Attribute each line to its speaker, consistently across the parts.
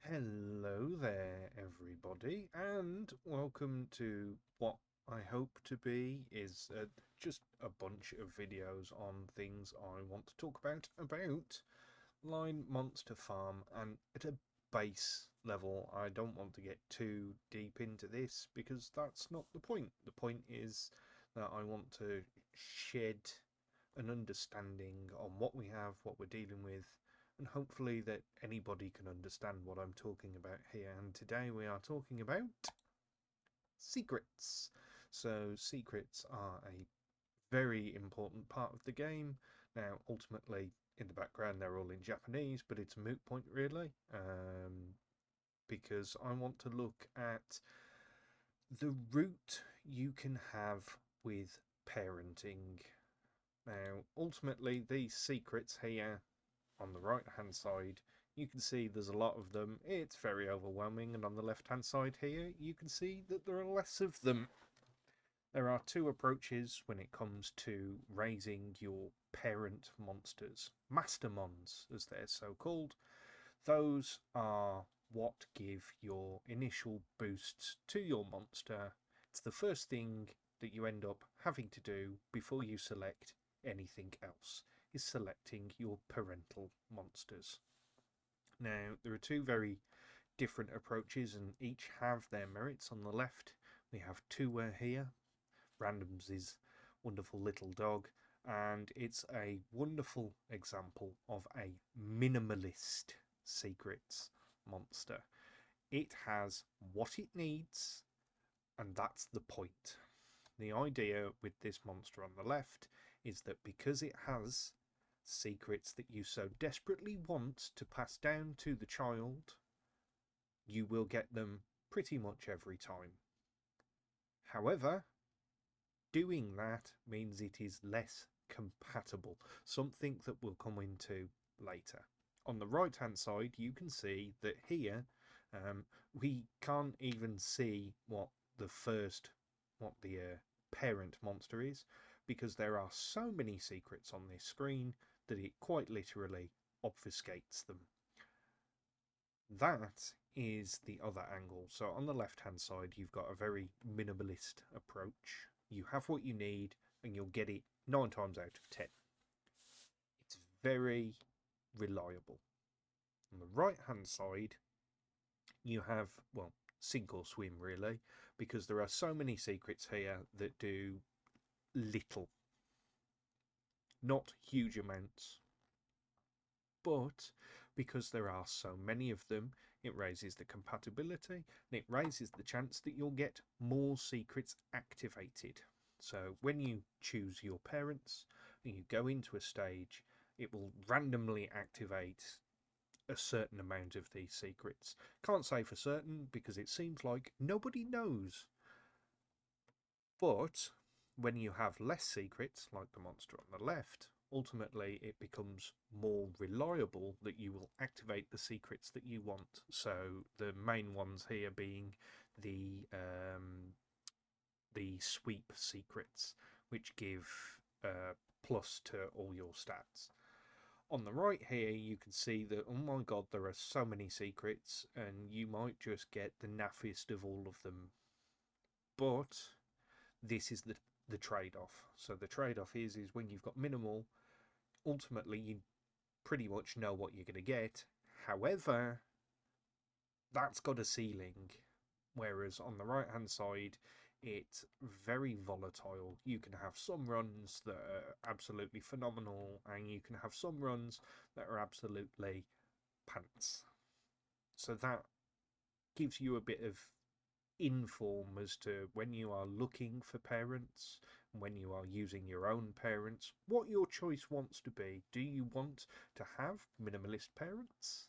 Speaker 1: Hello there, everybody, and welcome to what I hope to be is just a bunch of videos on things I want to talk about Line Monster Farm. And at a base level, I don't want to get too deep into this because that's not the point. The point is that I want to shed an understanding on what we have, what we're dealing with, and hopefully that anybody can understand what I'm talking about here. And today we are talking about secrets. So secrets are a very important part of the game. Now, ultimately, in the background, they're all in Japanese, but it's a moot point, really, because I want to look at the route you can have with parenting. Now, ultimately, these secrets here on the right hand side, you can see there's a lot of them. It's very overwhelming. And on the left hand side here, you can see that there are less of them. There are two approaches when it comes to raising your parent monsters. Mastermons, as they're so called. Those are what give your initial boosts to your monster. It's the first thing that you end up having to do before you select anything else, is selecting your parental monsters. Now, there are two very different approaches and each have their merits. On the left, we have Tuwa here, Random's wonderful little dog, and it's a wonderful example of a minimalist secrets monster. It has what it needs, and that's the point. The idea with this monster on the left is that because it has secrets that you so desperately want to pass down to the child, you will get them pretty much every time. However, doing that means it is less compatible, something that we'll come into later. On the right hand side, you can see that here we can't even see what the parent monster is, because there are so many secrets on this screen that it quite literally obfuscates them. That is the other angle. So on the left hand side, you've got a very minimalist approach. You have what you need and you'll get it 9 times out of 10. It's very reliable. On the right hand side, you have, well, sink or swim really, because there are so many secrets here that do little. Not huge amounts, but because there are so many of them, it raises the compatibility and it raises the chance that you'll get more secrets activated. So when you choose your parents and you go into a stage, it will randomly activate a certain amount of these secrets. Can't say for certain because it seems like nobody knows. But when you have less secrets, like the monster on the left, ultimately it becomes more reliable that you will activate the secrets that you want. So the main ones here being the sweep secrets, which give plus to all your stats. On the right here, you can see that, oh my god, there are so many secrets, and you might just get the naffiest of all of them. But this is the trade-off. So the trade-off is when you've got minimal, ultimately you pretty much know what you're going to get. However, that's got a ceiling. Whereas on the right-hand side, it's very volatile. You can have some runs that are absolutely phenomenal, and you can have some runs that are absolutely pants. So that gives you a bit of inform as to when you are looking for parents, when you are using your own parents, what your choice wants to be. Do you want to have minimalist parents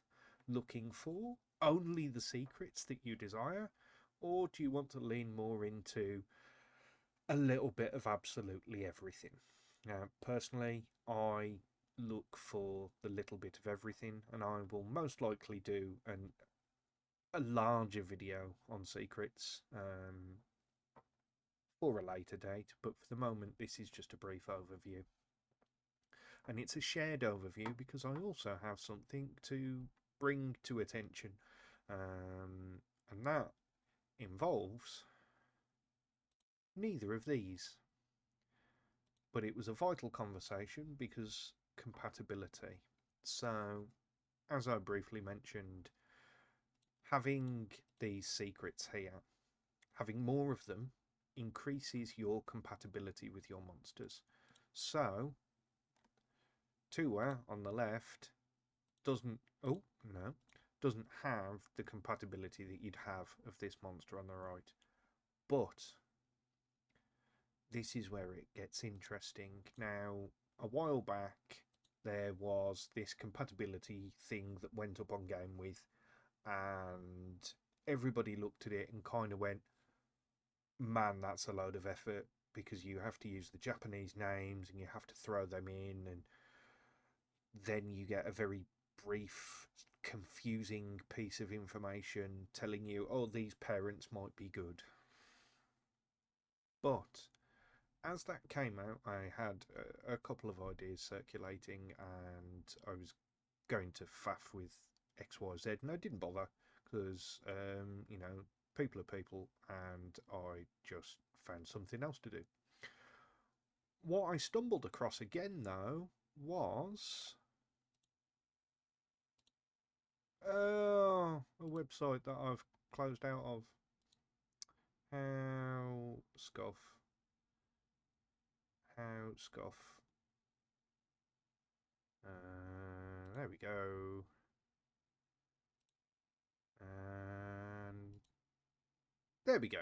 Speaker 1: looking for only the secrets that you desire, or do you want to lean more into a little bit of absolutely everything? Personally, I look for the little bit of everything, and I will most likely do a larger video on secrets for a later date, but for the moment this is just a brief overview. And it's a shared overview because I also have something to bring to attention. And that involves neither of these. But it was a vital conversation because compatibility. So, as I briefly mentioned, having these secrets here, having more of them, increases your compatibility with your monsters. So, Tua on the left doesn't. Oh, no. Doesn't have the compatibility that you'd have of this monster on the right. But this is where it gets interesting. Now, a while back, there was this compatibility thing that went up on Game With, and everybody looked at it and kind of went, man, that's a load of effort because you have to use the Japanese names and you have to throw them in, and then you get a very brief, confusing piece of information telling you, oh, these parents might be good. But as that came out, I had a couple of ideas circulating, and I was going to faff with XYZ, and I didn't bother because, people are people, and I just found something else to do. What I stumbled across again, though, was a website that I've closed out of. How scoff. How scoff. There we go. And there we go.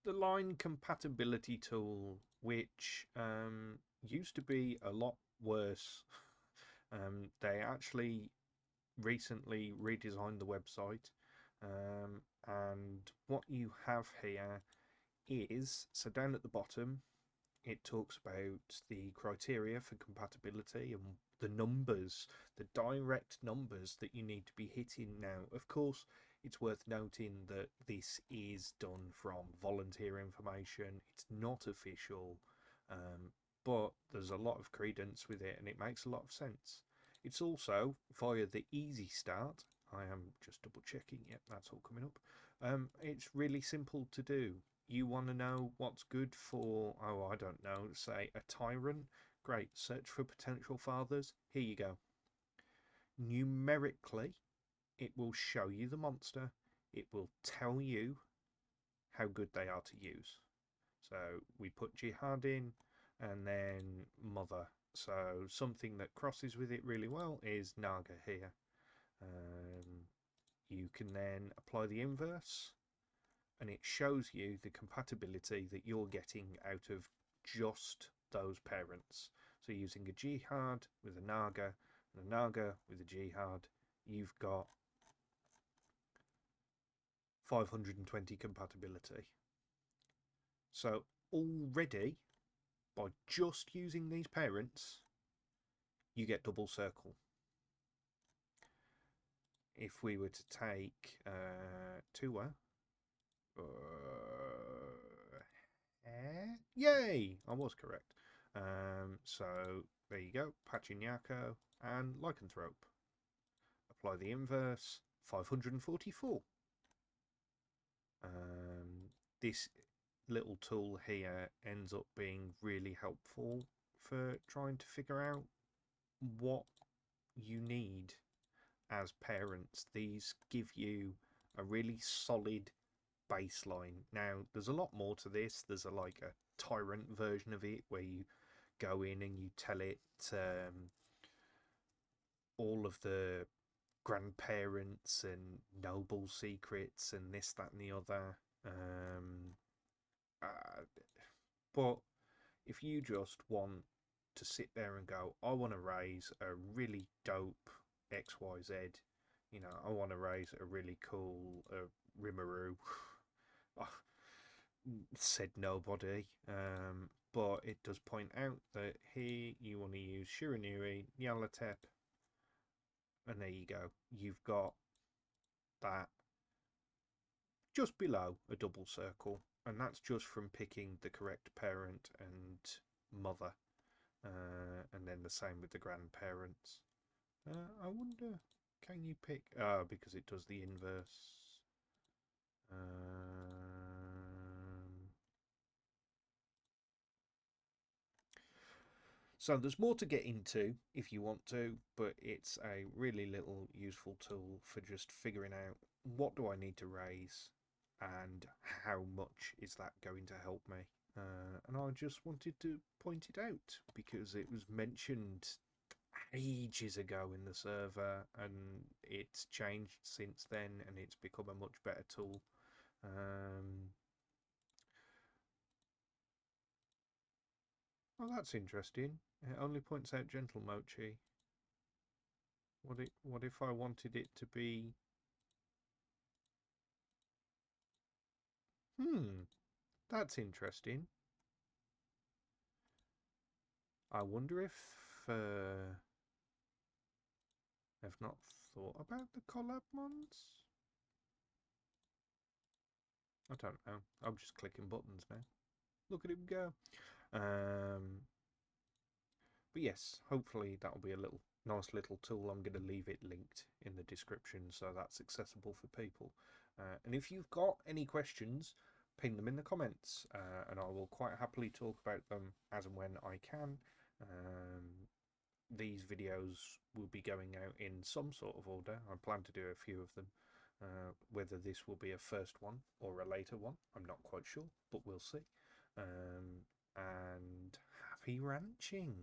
Speaker 1: The line compatibility tool, which used to be a lot worse. They actually recently redesigned the website, and what you have here is, so down at the bottom it talks about the criteria for compatibility and the numbers, the direct numbers that you need to be hitting. Now, of course, it's worth noting that this is done from volunteer information. It's not official, but there's a lot of credence with it and it makes a lot of sense. It's also via the Easy Start. I am just double checking. Yep, that's all coming up. It's really simple to do. You want to know what's good for, oh, I don't know, say a tyrant? Great, search for potential fathers. Here you go. Numerically, it will show you the monster. It will tell you how good they are to use. So we put Jihad in and then Mother. So something that crosses with it really well is Naga here. You can then apply the inverse, and it shows you the compatibility that you're getting out of just those parents. So using a Jihad with a Naga and a Naga with a Jihad, you've got 520 compatibility. So already, by just using these parents, you get double circle. If we were to take Tua, yay! I was correct. So there you go, Pachinyako and Lycanthrope. Apply the inverse, 544. This little tool here ends up being really helpful for trying to figure out what you need as parents. These give you a really solid baseline. Now, there's a lot more to this. There's like a tyrant version of it where you go in and you tell it all of the grandparents and noble secrets and this, that, and the other. But if you just want to sit there and go, I want to raise a really dope XYZ, I want to raise a really cool Rimuru. Said nobody. But it does point out that here you want to use Shiranui, Nyarlathotep, and there you go. You've got that just below a double circle, and that's just from picking the correct parent and mother, and then the same with the grandparents. I wonder. Can you pick? Because it does the inverse. So there's more to get into if you want to, but it's a really little useful tool for just figuring out what do I need to raise and how much is that going to help me. And I just wanted to point it out because it was mentioned ages ago in the server and it's changed since then and it's become a much better tool. Oh, that's interesting. It only points out gentle mochi. What if I wanted it to be? That's interesting. I wonder if I've not thought about the collab ones. I don't know. I'm just clicking buttons now. Look at him go. Um, but yes, hopefully that'll be a nice little tool. I'm going to leave it linked in the description so that's accessible for people. And if you've got any questions, ping them in the comments, and I will quite happily talk about them as and when I can. These videos will be going out in some sort of order. I plan to do a few of them. Whether this will be a first one or a later one, I'm not quite sure, but we'll see. And happy ranching!